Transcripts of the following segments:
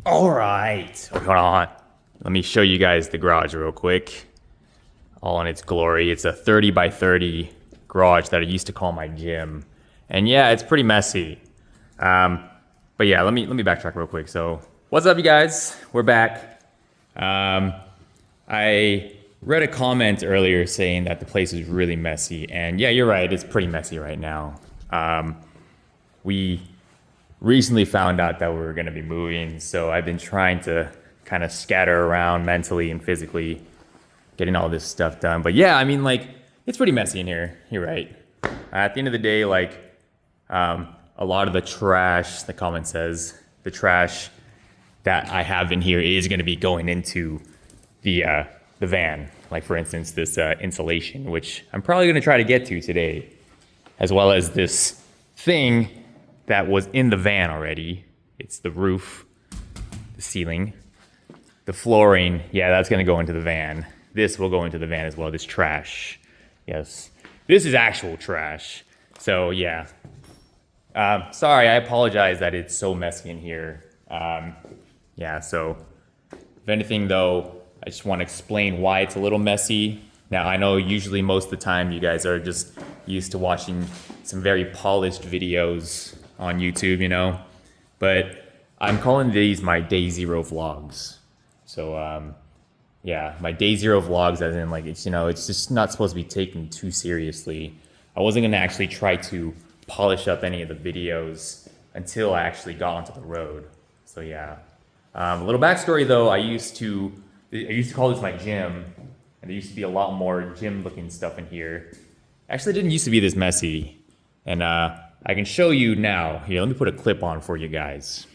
All right, hold on. Let me show you guys the garage real quick. All in its glory. It's a 30 by 30 garage that I used to call my gym. And yeah, it's pretty messy. But yeah, let me backtrack real quick. So what's up, you guys? We're back. I read a comment earlier saying that the place is really messy. And yeah, you're right. It's pretty messy right now. We recently found out that we were going to be moving, so I've been trying to kind of scatter around mentally and physically getting all this stuff done. But yeah, I mean, like, it's pretty messy in here. You're right. At the end of the day, like, a lot of the trash, the comment says, the trash that I have in here is going to be going into the van. Like, for instance, this insulation, which I'm probably going to try to get to today, as well as this thing that was in the van already. It's the roof, the ceiling, the flooring. Yeah, that's gonna go into the van. This will go into the van as well, this trash. Yes, this is actual trash. So yeah, sorry, I apologize that it's so messy in here. Yeah, so if anything though, I just wanna explain why it's a little messy. Now, I know usually most of the time you guys are just used to watching some very polished videos on YouTube, you know, but I'm calling these my day zero vlogs. So yeah, my day zero vlogs, as in, like, it's, you know, it's just not supposed to be taken too seriously. I wasn't gonna actually try to polish up any of the videos until I actually got onto the road. So yeah, a little backstory though. I used to call this my gym, and there used to be a lot more gym looking stuff in here. Actually, it didn't used to be this messy, and I can show you now. Here, let me put a clip on for you guys.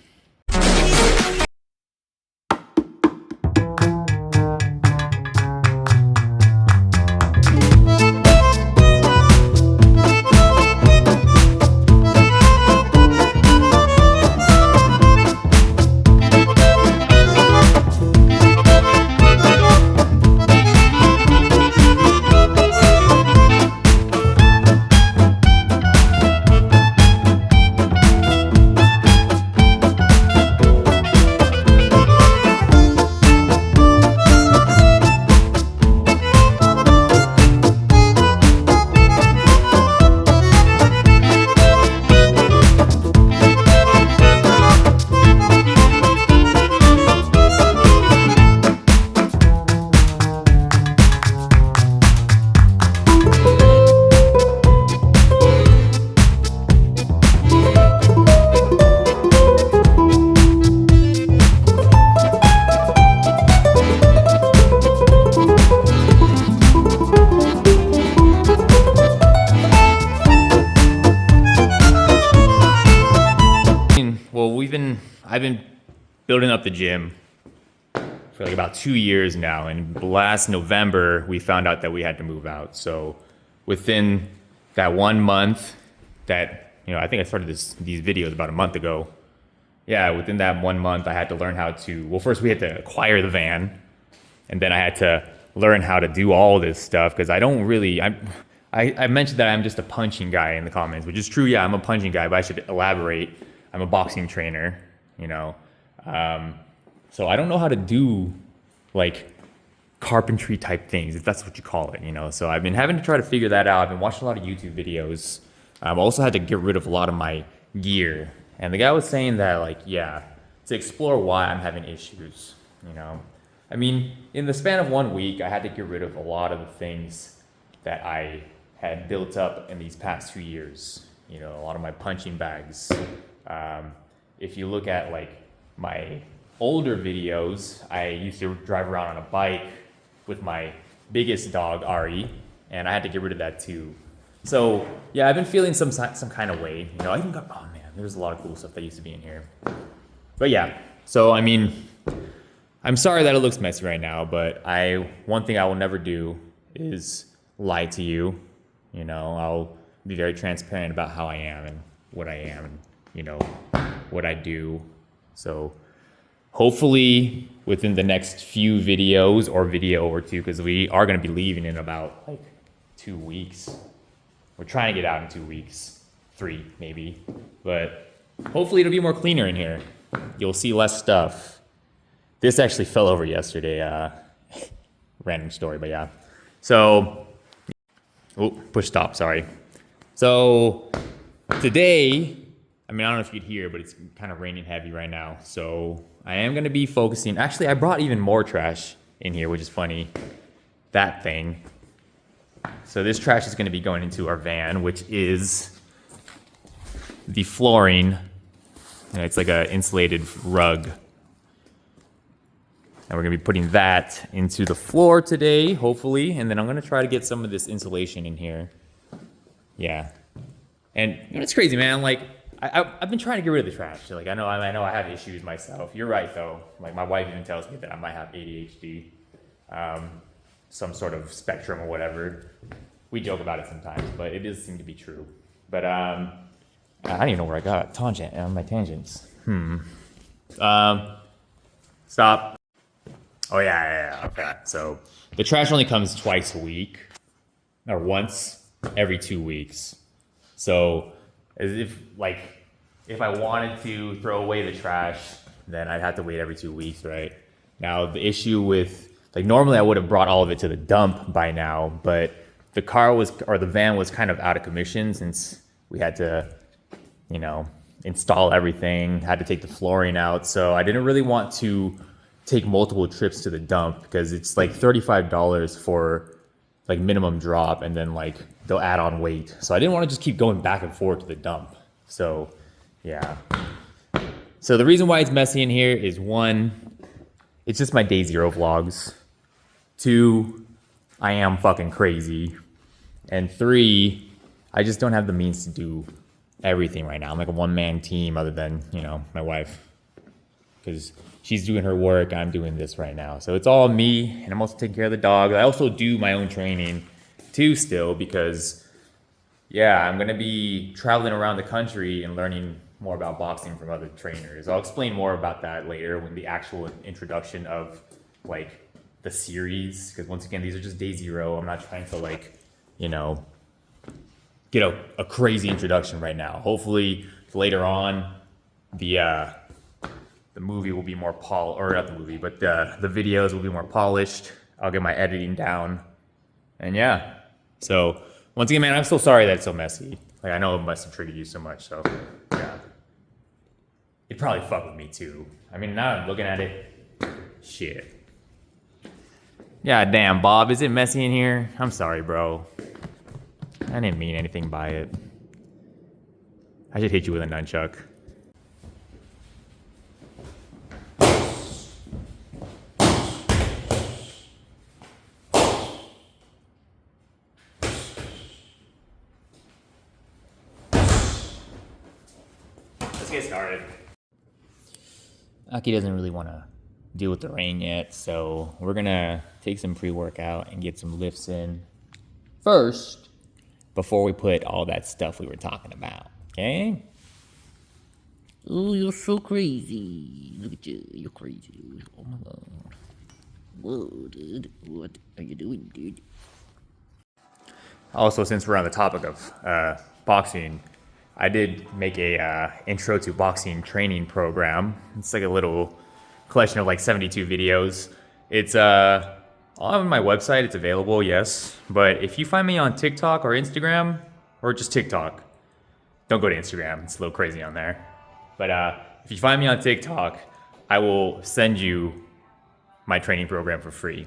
Well, I've been building up the gym for like about 2 years now, and last November we found out that we had to move out. So within that 1 month that, you know, I think I started these videos about a month ago. Yeah, within that 1 month I had to learn how to, well, first we had to acquire the van, and then I had to learn how to do all this stuff, because I don't really, I mentioned that I'm just a punching guy in the comments, which is true. Yeah, I'm a punching guy, but I should elaborate. I'm a boxing trainer, you know. So I don't know how to do like carpentry type things, if that's what you call it, you know. So I've been having to try to figure that out. I've been watching a lot of YouTube videos. I've also had to get rid of a lot of my gear. And the guy was saying that, like, yeah, to explore why I'm having issues, you know. I mean, in the span of 1 week, I had to get rid of a lot of the things that I had built up in these past 2 years. You know, a lot of my punching bags. If you look at like my older videos, I used to drive around on a bike with my biggest dog, Ari, and I had to get rid of that too. So yeah, I've been feeling some kind of way. You know, I even got, oh man, there's a lot of cool stuff that used to be in here. But yeah, so I mean, I'm sorry that it looks messy right now, but one thing I will never do is lie to you. You know, I'll be very transparent about how I am and what I am, and, you know, what I do. So hopefully within the next few videos, or video or two, because we are going to be leaving in about like 2 weeks. We're trying to get out in 2 weeks, 3 maybe, but hopefully it'll be more cleaner in here. You'll see less stuff. This actually fell over yesterday. Random story, but yeah. So, oh, push stop, sorry. So, today, I mean, I don't know if you could hear, but it's kind of raining heavy right now. So, I am going to be focusing. Actually, I brought even more trash in here, which is funny. That thing. So, this trash is going to be going into our van, which is the flooring. And it's like an insulated rug. And we're going to be putting that into the floor today, hopefully. And then I'm going to try to get some of this insulation in here. Yeah. And you know, it's crazy, man. Like, I've been trying to get rid of the trash. Like, I know I have issues myself. You're right, though. Like, my wife even tells me that I might have ADHD. Some sort of spectrum or whatever. We joke about it sometimes, but it does seem to be true. But, I don't even know where I got tangent on my tangents. Stop. Oh yeah. Okay. So the trash only comes twice a week, or once every 2 weeks. So as if I wanted to throw away the trash, then I'd have to wait every 2 weeks, right? Now the issue with normally I would have brought all of it to the dump by now, but the van was kind of out of commission since we had to, install everything, had to take the flooring out. So I didn't really want to take multiple trips to the dump because it's like $35 for minimum drop, and then they'll add on weight. So I didn't want to just keep going back and forth to the dump. So yeah. So the reason why it's messy in here is 1, it's just my day 0 vlogs. 2, I am fucking crazy. And 3, I just don't have the means to do everything right now. I'm like a one-man team other than, my wife. Because she's doing her work, I'm doing this right now. So it's all me, and I'm also taking care of the dog. I also do my own training too still because, I'm going to be traveling around the country and learning more about boxing from other trainers. I'll explain more about that later when the actual introduction of the series. Because once again, these are just day 0. I'm not trying to get a crazy introduction right now. Hopefully later on, the movie will be more or not the movie, but the videos will be more polished. I'll get my editing down. And yeah. So once again, man, I'm so sorry that it's so messy. I know it must have triggered you so much, so yeah. It probably fucked with me too. I mean, now I'm looking at it. Shit. Yeah, damn, Bob, is it messy in here? I'm sorry, bro. I didn't mean anything by it. I should hit you with a nunchuck. Let's get started. Aki doesn't really want to deal with the rain yet, so we're gonna take some pre-workout and get some lifts in first before we put all that stuff we were talking about, okay? Oh, you're so crazy. Look at you. You're crazy. Oh my god. Whoa, dude. What are you doing, dude? Also, since we're on the topic of boxing, I did make a intro to boxing training program. It's like a little collection of 72 videos. It's on my website. It's available, yes. But if you find me on TikTok or Instagram, or just TikTok, don't go to Instagram. It's a little crazy on there. But if you find me on TikTok, I will send you my training program for free.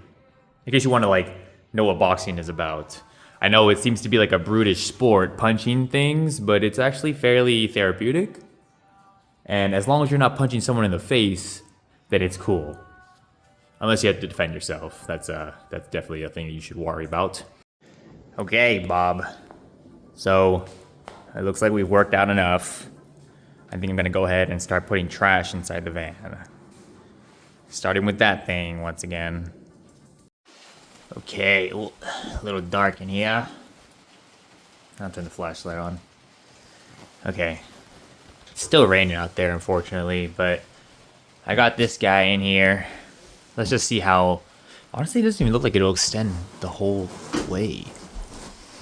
In case you want to know what boxing is about. I know it seems to be like a brutish sport, punching things, but it's actually fairly therapeutic. And as long as you're not punching someone in the face, then it's cool. Unless you have to defend yourself. That's definitely a thing that you should worry about. Okay, Bob. So it looks like we've worked out enough. I think I'm gonna go ahead and start putting trash inside the van. Starting with that thing once again. Okay, a little dark in here. I'll turn the flashlight on. Okay. It's still raining out there, unfortunately, but I got this guy in here. Let's just see how... Honestly, it doesn't even look like it'll extend the whole way.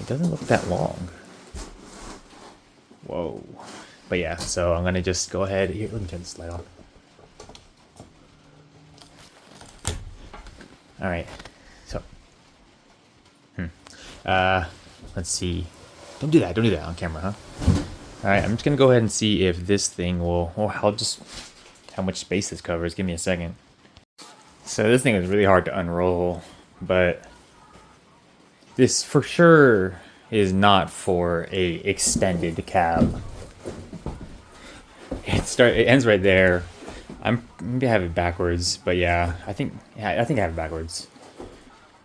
It doesn't look that long. Whoa. But yeah, so I'm gonna just go ahead... Here, let me turn this light on. All right. So, let's see. Don't do that on camera, huh? All right, I'm just gonna go ahead and see if this thing will. Oh, how much space this covers. Give me a second. So this thing is really hard to unroll, but this for sure is not for a extended cab. It ends right there. Maybe I have it backwards, but yeah, I think I have it backwards.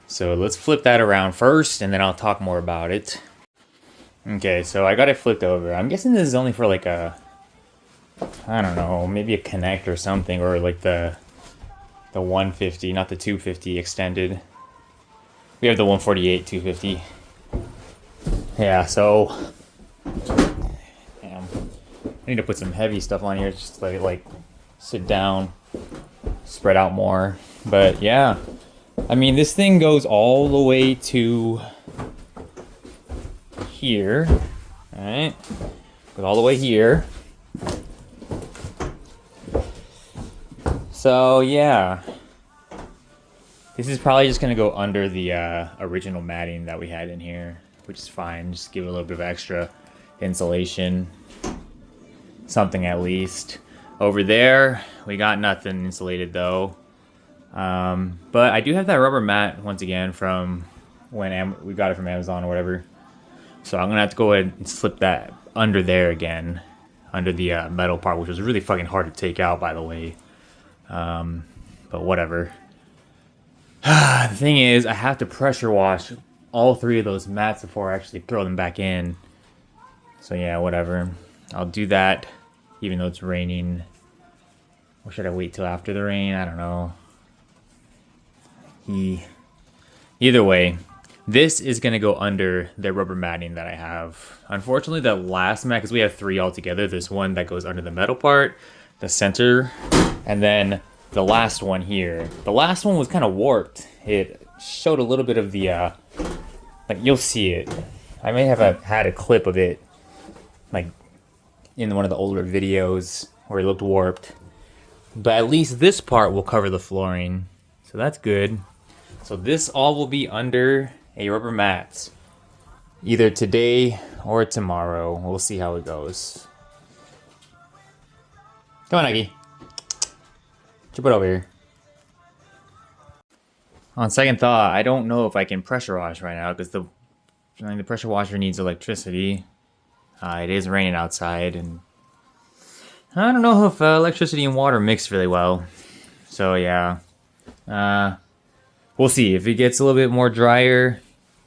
So let's flip that around first, and then I'll talk more about it. Okay, so I got it flipped over. I'm guessing this is only for like I don't know, maybe a Connect or something, or like the 150, not the 250 extended. We have the 148 250. Yeah, so damn, I need to put some heavy stuff on here just to let it like sit down, spread out more. But yeah, I mean, this thing goes all the way to here. All right, goes all the way here. So yeah, this is probably just gonna go under the original matting that we had in here, which is fine. Just give it a little bit of extra insulation, something at least. Over there, we got nothing insulated though. But I do have that rubber mat once again from when we got it from Amazon or whatever. So I'm gonna have to go ahead and slip that under there again, under the metal part, which was really fucking hard to take out, by the way. But whatever. The thing is, I have to pressure wash all three of those mats before I actually throw them back in. So yeah, whatever. I'll do that, even though it's raining. Or should I wait till after the rain? I don't know. Either way, this is going to go under the rubber matting that I have. Unfortunately, that last mat, because we have three altogether, there's one that goes under the metal part, the center, and then the last one here. The last one was kind of warped. It showed a little bit of the, like, you'll see it. I may have had a clip of it, like, in one of the older videos where it looked warped. But at least this part will cover the flooring. So that's good. So this all will be under a rubber mat. Either today or tomorrow. We'll see how it goes. Come on, Aggie. Get your butt over here. On second thought, I don't know if I can pressure wash right now because the pressure washer needs electricity. It is raining outside, and I don't know if electricity and water mix really well. So yeah, we'll see. If it gets a little bit more drier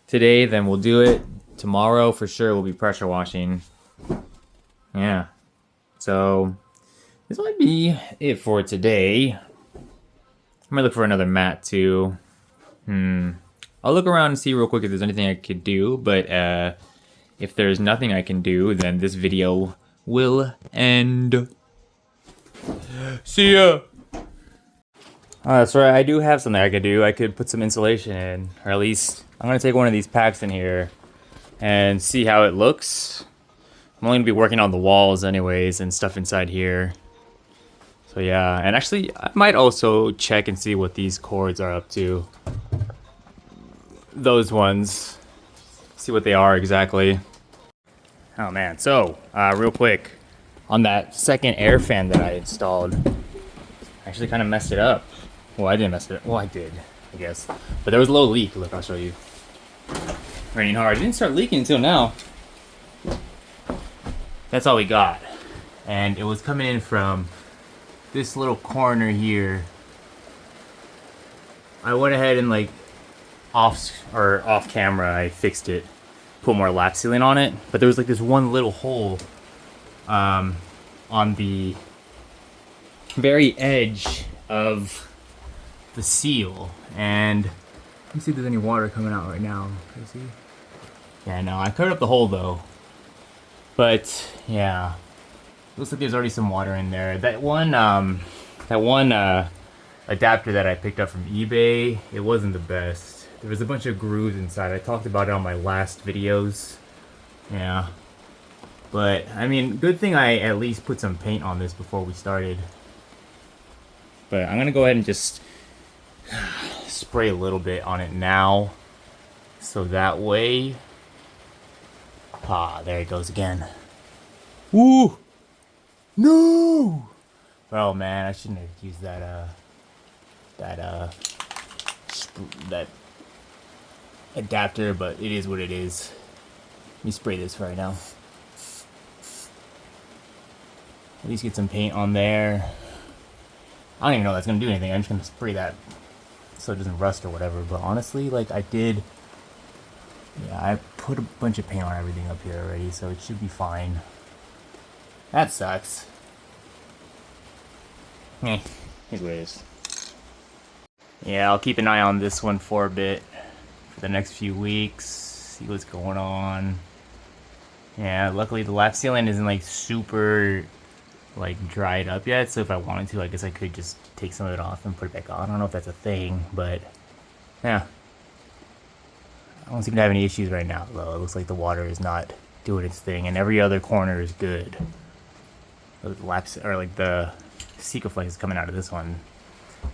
today, then we'll do it. Tomorrow, for sure, we'll be pressure washing. Yeah. So this might be it for today. I might look for another mat too. I'll look around and see real quick if there's anything I could do, but if there's nothing I can do, then this video will end. See ya! Oh, that's right, I do have something I could do. I could put some insulation in, or at least I'm gonna take one of these packs in here and see how it looks. I'm only gonna be working on the walls anyways and stuff inside here. So yeah, and actually I might also check and see what these cords are up to. Those ones. See what they are exactly. Oh man, so real quick, on that second air fan that I installed, I actually kind of messed it up. Well, I didn't mess it up. Well, I did, I guess. But there was a low leak. Look, I'll show you. Raining hard. It didn't start leaking until now. That's all we got. And it was coming in from this little corner here. I went ahead and like off camera, I fixed it, put more lap sealing on it, but there was like this one little hole on the very edge of the seal, and let me see if there's any water coming out right now. Can you see? Yeah, no, I covered up the hole though, but yeah, looks like there's already some water in there. That one adapter that I picked up from eBay, it wasn't the best. There was a bunch of grooves inside. I talked about it on my last videos. Yeah. But, I mean, good thing I at least put some paint on this before we started. But I'm gonna go ahead and just spray a little bit on it now, so that way, there it goes again. Woo! No! Oh man, I shouldn't have used that adapter, but it is what it is. Let me spray this right now. At least get some paint on there. I don't even know if that's gonna do anything. I'm just gonna spray that so it doesn't rust or whatever. But honestly, like I put a bunch of paint on everything up here already, so it should be fine. That sucks. Here's what it is. Yeah, I'll keep an eye on this one for a bit, for the next few weeks, see what's going on. Yeah, luckily the lap sealant isn't like super like dried up yet, so if I wanted to, I guess I could just take some of it off and put it back on. I don't know if that's a thing, but yeah. I don't seem to have any issues right now, though. It looks like the water is not doing its thing, and every other corner is good. The laps, or like the Secaflex is coming out of this one.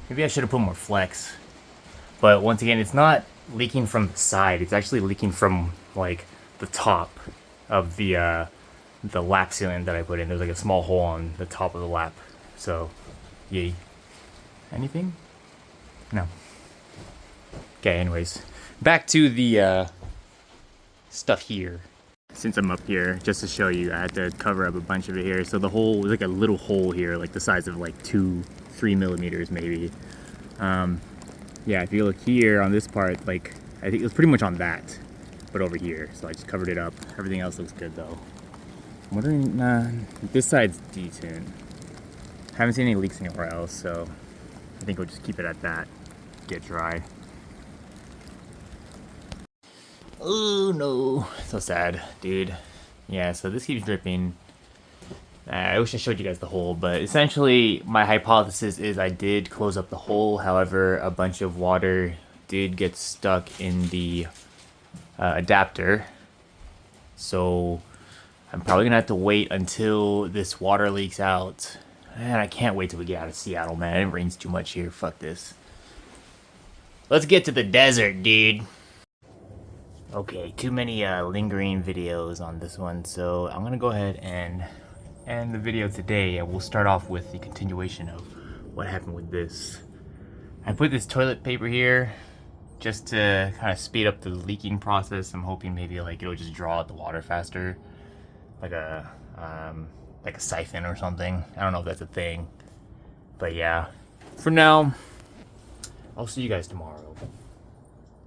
Maybe I should have put more flex. But once again, it's not leaking from the side. It's actually leaking from like the top of the lap sealant that I put in. There's like a small hole on the top of the lap. So, yay. Anything? No. Okay, anyways. Back to the stuff here. Since I'm up here, just to show you, I had to cover up a bunch of it here. So the hole was like a little hole here, like the size of like 2-3 millimeters maybe. Yeah, if you look here on this part, like I think it was pretty much on that, but over here. So I just covered it up. Everything else looks good though. I'm wondering, this side's decent. Haven't seen any leaks anywhere else, so I think we'll just keep it at that. Get dry. Oh no, so sad, dude. Yeah, so this keeps dripping. I wish I showed you guys the hole, but essentially my hypothesis is I did close up the hole. However, a bunch of water did get stuck in the adapter. So I'm probably gonna have to wait until this water leaks out. Man, I can't wait till we get out of Seattle, man. It rains too much here. Fuck this. Let's get to the desert, dude. Okay, too many lingering videos on this one, so I'm gonna go ahead and end the video today, and we'll start off with the continuation of what happened with this. I put this toilet paper here just to kind of speed up the leaking process. I'm hoping maybe like it'll just draw out the water faster, like a siphon or something. I don't know if that's a thing, but yeah. For now, I'll see you guys tomorrow.